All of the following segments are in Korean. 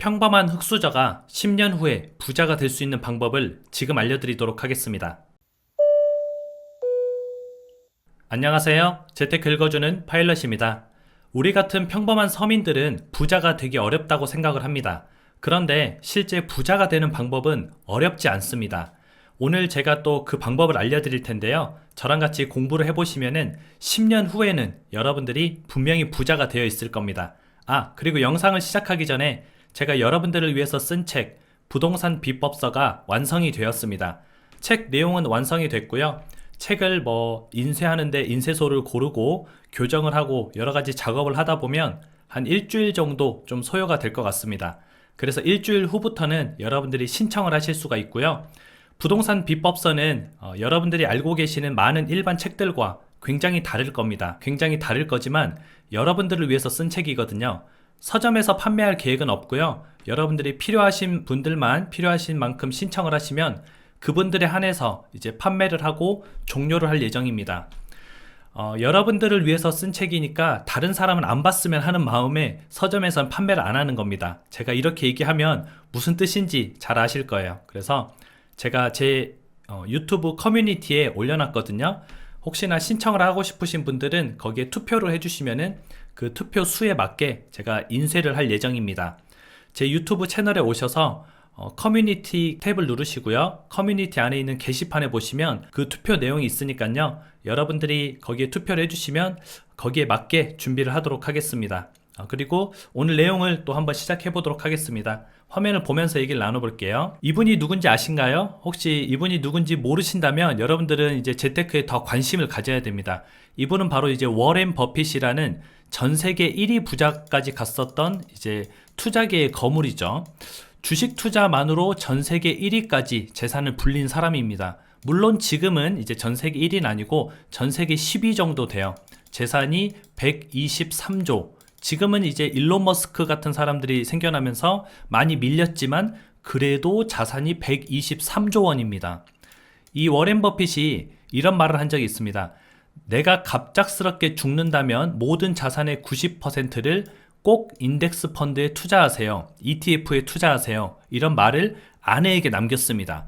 평범한 흑수저가 10년 후에 부자가 될 수 있는 방법을 지금 알려드리도록 하겠습니다. 안녕하세요. 재테크 읽어주는 파일럿입니다. 우리 같은 평범한 서민들은 부자가 되기 어렵다고 생각을 합니다. 그런데 실제 부자가 되는 방법은 어렵지 않습니다. 오늘 제가 또 그 방법을 알려드릴 텐데요. 저랑 같이 공부를 해보시면은 10년 후에는 여러분들이 분명히 부자가 되어 있을 겁니다. 그리고 영상을 시작하기 전에 제가 여러분들을 위해서 쓴 책 부동산 비법서가 완성이 되었습니다. 책 내용은 완성이 됐고요. 책을 인쇄하는데 인쇄소를 고르고 교정을 하고 여러가지 작업을 하다 보면 한 일주일 정도 좀 소요가 될 것 같습니다. 그래서 일주일 후부터는 여러분들이 신청을 하실 수가 있고요. 부동산 비법서는 여러분들이 알고 계시는 많은 일반 책들과 굉장히 다를 겁니다. 굉장히 다를 거지만 여러분들을 위해서 쓴 책이거든요. 서점에서 판매할 계획은 없고요. 여러분들이 필요하신 분들만 필요하신 만큼 신청을 하시면 그분들에 한해서 이제 판매를 하고 종료를 할 예정입니다. 여러분들을 위해서 쓴 책이니까 다른 사람은 안 봤으면 하는 마음에 서점에서는 판매를 안 하는 겁니다. 제가 이렇게 얘기하면 무슨 뜻인지 잘 아실 거예요. 그래서 제가 제 유튜브 커뮤니티에 올려놨거든요. 혹시나 신청을 하고 싶으신 분들은 거기에 투표를 해주시면은 그 투표 수에 맞게 제가 인쇄를 할 예정입니다. 제 유튜브 채널에 오셔서 커뮤니티 탭을 누르시고요. 커뮤니티 안에 있는 게시판에 보시면 그 투표 내용이 있으니까요. 여러분들이 거기에 투표를 해주시면 거기에 맞게 준비를 하도록 하겠습니다. 그리고 오늘 내용을 또 한번 시작해 보도록 하겠습니다. 화면을 보면서 얘기를 나눠볼게요. 이분이 누군지 아신가요? 혹시 이분이 누군지 모르신다면 여러분들은 이제 재테크에 더 관심을 가져야 됩니다. 이분은 바로 이제 워렌 버핏이라는 전 세계 1위 부자까지 갔었던 이제 투자계의 거물이죠. 주식 투자만으로 전 세계 1위까지 재산을 불린 사람입니다. 물론 지금은 이제 전 세계 1위는 아니고 전 세계 10위 정도 돼요. 재산이 123조. 지금은 이제 일론 머스크 같은 사람들이 생겨나면서 많이 밀렸지만 그래도 자산이 123조 원입니다. 이 워렌 버핏이 이런 말을 한 적이 있습니다. 내가 갑작스럽게 죽는다면 모든 자산의 90%를 꼭 인덱스 펀드에 투자하세요. ETF에 투자하세요. 이런 말을 아내에게 남겼습니다.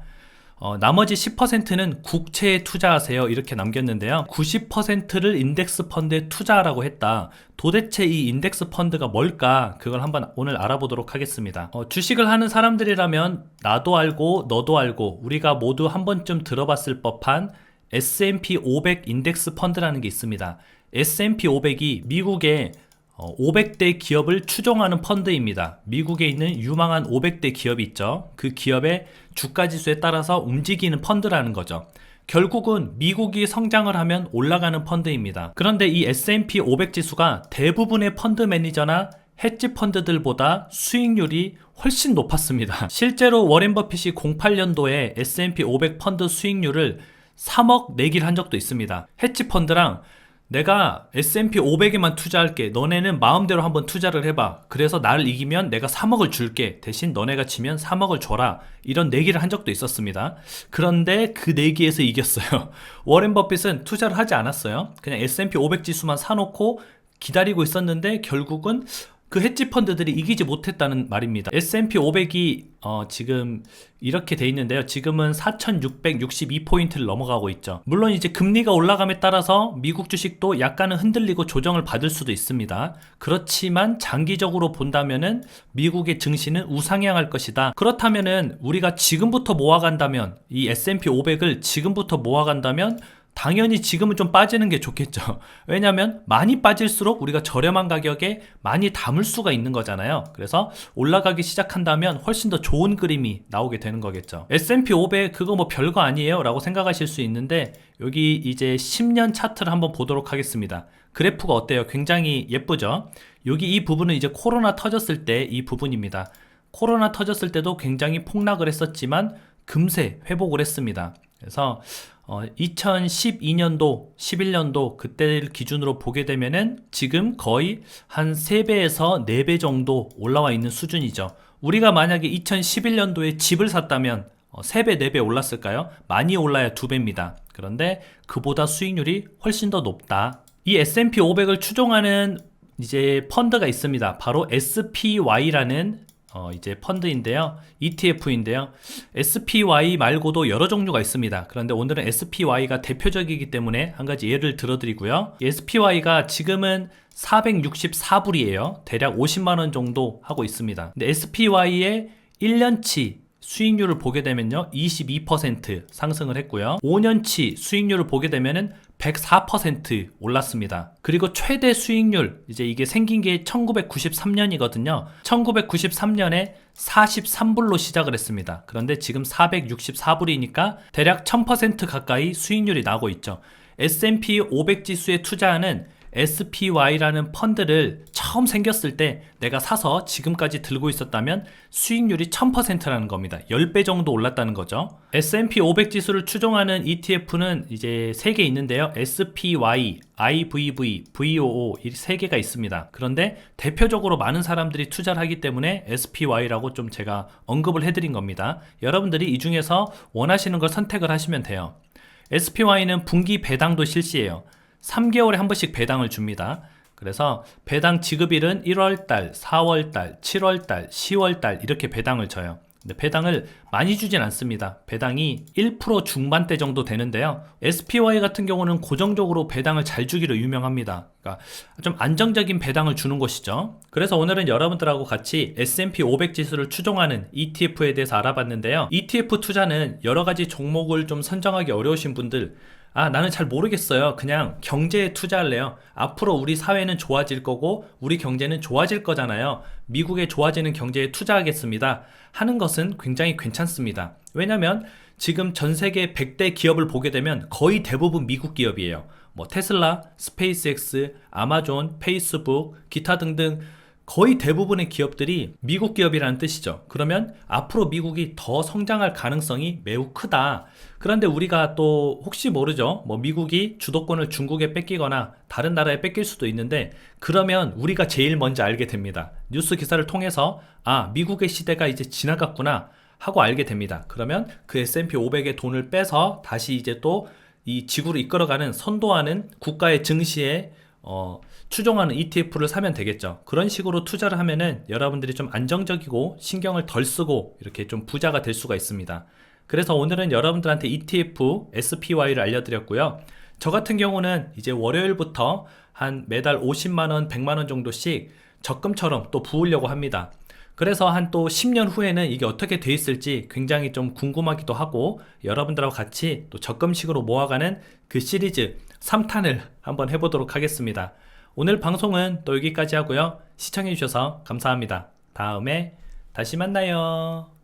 나머지 10%는 국채에 투자하세요. 이렇게 남겼는데요. 90%를 인덱스 펀드에 투자하라고 했다. 도대체 이 인덱스 펀드가 뭘까? 그걸 한번 오늘 알아보도록 하겠습니다. 주식을 하는 사람들이라면 나도 알고 너도 알고 우리가 모두 한 번쯤 들어봤을 법한 S&P 500 인덱스 펀드라는 게 있습니다. S&P 500이 미국의 500대 기업을 추종하는 펀드입니다. 미국에 있는 유망한 500대 기업이 있죠. 그 기업의 주가지수에 따라서 움직이는 펀드라는 거죠. 결국은 미국이 성장을 하면 올라가는 펀드입니다. 그런데 이 S&P 500 지수가 대부분의 펀드 매니저나 헤지 펀드들보다 수익률이 훨씬 높았습니다. 실제로 워렌 버핏이 08년도에 S&P 500 펀드 수익률을 3억 내기를 한 적도 있습니다. 헤지 펀드랑 내가 S&P 500에만 투자할게. 너네는 마음대로 한번 투자를 해봐. 그래서 나를 이기면 내가 3억을 줄게. 대신 너네가 지면 3억을 줘라. 이런 내기를 한 적도 있었습니다. 그런데 그 내기에서 이겼어요. 워렌 버핏은 투자를 하지 않았어요. 그냥 S&P 500 지수만 사놓고 기다리고 있었는데 결국은 그 헤지 펀드들이 이기지 못했다는 말입니다. S&P 500이 지금 이렇게 돼 있는데요. 지금은 4,662포인트를 넘어가고 있죠. 물론 이제 금리가 올라감에 따라서 미국 주식도 약간은 흔들리고 조정을 받을 수도 있습니다. 그렇지만 장기적으로 본다면은 미국의 증시는 우상향할 것이다. 그렇다면은 우리가 지금부터 모아간다면 이 S&P 500을 지금부터 모아간다면 당연히 지금은 좀 빠지는 게 좋겠죠. 왜냐하면 많이 빠질수록 우리가 저렴한 가격에 많이 담을 수가 있는 거잖아요. 그래서 올라가기 시작한다면 훨씬 더 좋은 그림이 나오게 되는 거겠죠. S&P 500 그거 뭐 별거 아니에요 라고 생각하실 수 있는데 여기 이제 10년 차트를 한번 보도록 하겠습니다. 그래프가 어때요? 굉장히 예쁘죠? 여기 이 부분은 이제 코로나 터졌을 때 이 부분입니다. 코로나 터졌을 때도 굉장히 폭락을 했었지만 금세 회복을 했습니다. 그래서 2012년도, 11년도 그때를 기준으로 보게 되면은 지금 거의 한 3배에서 4배 정도 올라와 있는 수준이죠. 우리가 만약에 2011년도에 집을 샀다면 3배, 4배 올랐을까요? 많이 올라야 2배입니다. 그런데 그보다 수익률이 훨씬 더 높다. 이 S&P 500을 추종하는 이제 펀드가 있습니다. 바로 SPY라는 이제 펀드인데요. ETF인데요. SPY 말고도 여러 종류가 있습니다. 그런데 오늘은 SPY가 대표적이기 때문에 한 가지 예를 들어드리고요. SPY가 지금은 464불이에요. 대략 50만원 정도 하고 있습니다. 근데 SPY의 1년치 수익률을 보게 되면요, 22% 상승을 했고요. 5년치 수익률을 보게 되면은 104% 올랐습니다. 그리고 최대 수익률, 이제 이게 생긴 게 1993년이거든요. 1993년에 43불로 시작을 했습니다. 그런데 지금 464불이니까 대략 1000% 가까이 수익률이 나고 있죠. S&P 500 지수에 투자하는 SPY라는 펀드를 처음 생겼을 때 내가 사서 지금까지 들고 있었다면 수익률이 1000%라는 겁니다. 10배 정도 올랐다는 거죠. S&P 500 지수를 추종하는 ETF는 이제 3개 있는데요. SPY, IVV, VOO 이 3개가 있습니다. 그런데 대표적으로 많은 사람들이 투자를 하기 때문에 SPY라고 좀 제가 언급을 해드린 겁니다. 여러분들이 이 중에서 원하시는 걸 선택을 하시면 돼요. SPY는 분기 배당도 실시해요. 3개월에 한 번씩 배당을 줍니다. 그래서 배당 지급일은 1월달, 4월달, 7월달, 10월달 이렇게 배당을 줘요. 근데 배당을 많이 주진 않습니다. 배당이 1% 중반대 정도 되는데요. SPY 같은 경우는 고정적으로 배당을 잘 주기로 유명합니다. 그러니까 좀 안정적인 배당을 주는 곳이죠. 그래서 오늘은 여러분들하고 같이 S&P 500 지수를 추종하는 ETF에 대해서 알아봤는데요. ETF 투자는 여러 가지 종목을 좀 선정하기 어려우신 분들, 나는 잘 모르겠어요. 그냥 경제에 투자할래요. 앞으로 우리 사회는 좋아질 거고 우리 경제는 좋아질 거잖아요. 미국의 좋아지는 경제에 투자하겠습니다 하는 것은 굉장히 괜찮습니다. 왜냐면 지금 전 세계 100대 기업을 보게 되면 거의 대부분 미국 기업이에요. 뭐 테슬라, 스페이스X, 아마존, 페이스북, 기타 등등 거의 대부분의 기업들이 미국 기업이라는 뜻이죠. 그러면 앞으로 미국이 더 성장할 가능성이 매우 크다. 그런데 우리가 또 혹시 모르죠. 뭐 미국이 주도권을 중국에 뺏기거나 다른 나라에 뺏길 수도 있는데 그러면 우리가 제일 먼저 알게 됩니다. 뉴스 기사를 통해서 미국의 시대가 이제 지나갔구나 하고 알게 됩니다. 그러면 그 S&P 500의 돈을 빼서 다시 이제 또 이 지구를 이끌어가는 선도하는 국가의 증시에 추종하는 ETF를 사면 되겠죠. 그런 식으로 투자를 하면은 여러분들이 좀 안정적이고 신경을 덜 쓰고 이렇게 좀 부자가 될 수가 있습니다. 그래서 오늘은 여러분들한테 ETF, SPY를 알려드렸고요. 저 같은 경우는 이제 월요일부터 한 매달 50만원, 100만원 정도씩 적금처럼 또 부으려고 합니다. 그래서 한 또 10년 후에는 이게 어떻게 돼 있을지 굉장히 좀 궁금하기도 하고 여러분들하고 같이 또 적금식으로 모아가는 그 시리즈 3탄을 한번 해보도록 하겠습니다. 오늘 방송은 또 여기까지 하고요. 시청해주셔서 감사합니다. 다음에 다시 만나요.